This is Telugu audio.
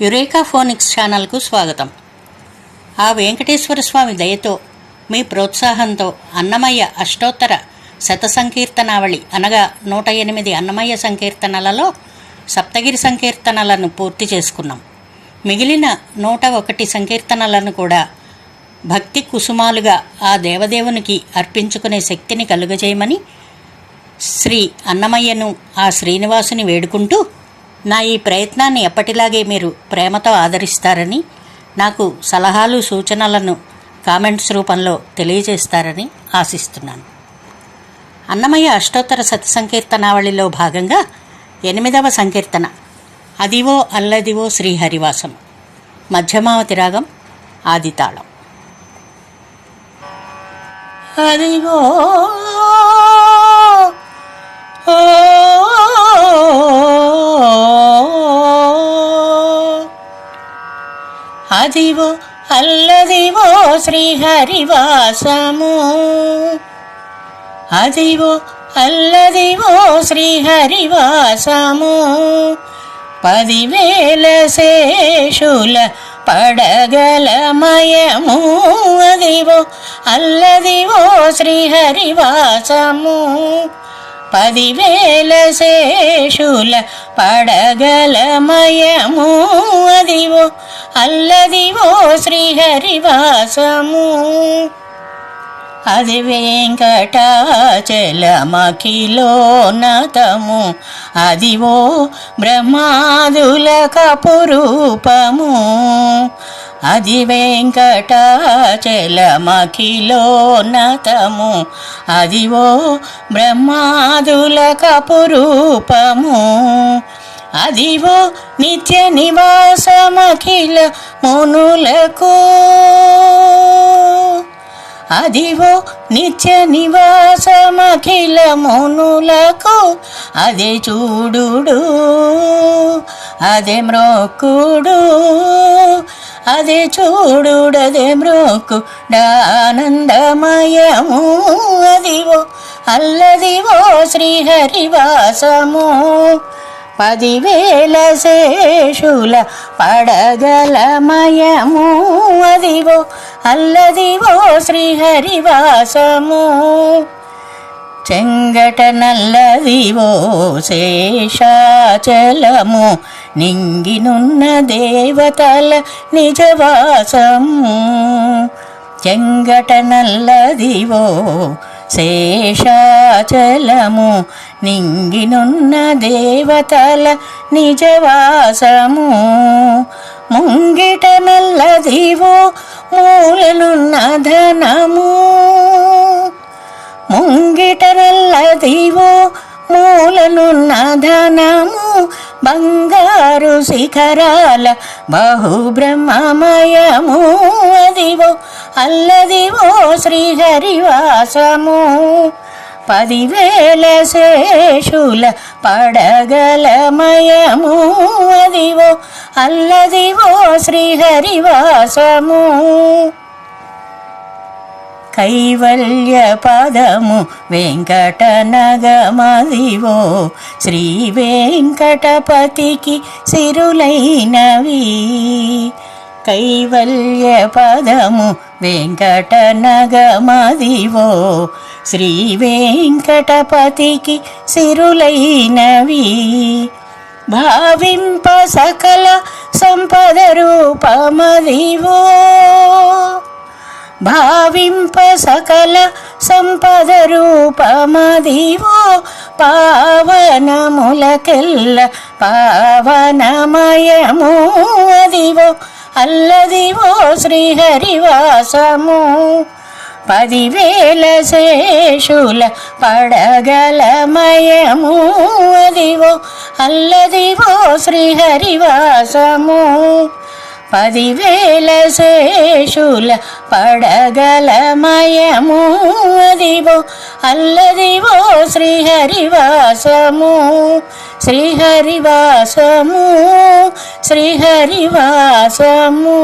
యురేకా ఫోనిక్స్ ఛానల్కు స్వాగతం. ఆ వెంకటేశ్వర స్వామి దయతో మీ ప్రోత్సాహంతో అన్నమయ్య అష్టోత్తర శతసంకీర్తనావళి అనగా 108 అన్నమయ్య సంకీర్తనలలో సప్తగిరి సంకీర్తనలను పూర్తి చేసుకున్నాం. మిగిలిన 101 సంకీర్తనలను కూడా భక్తి కుసుమాలుగా ఆ దేవదేవునికి అర్పించుకునే శక్తిని కలుగజేయమని శ్రీ అన్నమయ్యను ఆ శ్రీనివాసుని వేడుకుంటూ, నా ఈ ప్రయత్నాన్ని ఎప్పటిలాగే మీరు ప్రేమతో ఆదరిస్తారని, నాకు సలహాలు సూచనలను కామెంట్స్ రూపంలో తెలియజేస్తారని ఆశిస్తున్నాను. అన్నమయ్య అష్టోత్తర శతసంకీర్తనావళిలో భాగంగా 8వ సంకీర్తన అదివో అల్లదివో శ్రీహరివాసం, మధ్యమావతి రాగం, ఆదితాళం. అదివో అదివో అల్లదివో శ్రీహరివాసము, అదివో అల్లదివో శ్రీహరివాసము, 10,000 శేషుల పడగలమయము, అదివో అల్లదివో శ్రీహరివాసము, 10,000 శేషుల పడగలమయము, అదివో అల్లదివో శ్రీహరివాసము. అది వెంకటాచలమఖిలోన్నతము, అదివో బ్రహ్మాదుల కపురూపము, అది వెంకటాచలమఖిలోన్నతము, అదివో బ్రహ్మాదుల కపురూపము, అదివో నిత్య నివాసమఖిల మునులకు, అదివో నిత్య నివాసమఖిల మునులకు, అదే చూడుడు అదే మ్రోక్కుడు, అదే చూడుడదే మ్రోక్కుడానందమయము, అదివో అల్లదివో శ్రీహరివాసము, 10,000 శేషుల పడగలమయము, అదివో అల్లదివో శ్రీహరివాసము. చెంగట నల్లదివో శేషాచలము, నింగినున్న దేవతల నిజవాసము, చెంగట నల్లదివో శేషాచలము, నింగినున్న దేవతల నిజవాసము, ముంగిట నల్లదివో మూలనున్న ధనము, ముంగిట నల్లదివో మూలనున్న ధనము, బంగారు శిఖరాల బహుబ్రహ్మమయము, అదివో అల్లదివో శ్రీహరివాసము, 10,000 శేషుల పడగలమయము, అదివో అల్లదివో శ్రీహరివాసము. కైవల్య పదము వెంకటనగమదివో శ్రీ వెంకటపతికి సిరులైనవి, కైవల్య పదము వెంకటనగమదివో శ్రీ వెంకటపతికి సిరులైనవి, భావింప సకల సంపద రూపమదివో, భావింప సకల సంపద రూపమదివో, పావనములకెల్ల పావనమయము, అదివో అల్లదివో శ్రీహరివాసము, 10,000 శేషుల పడగలమయము, అదివో అల్లదివో శ్రీహరివాసము, 10,000 శేషుల పడగలమయము, అదివో అల్లదివో శ్రీహరివాసము, శ్రీహరివాసము, శ్రీహరివాసము.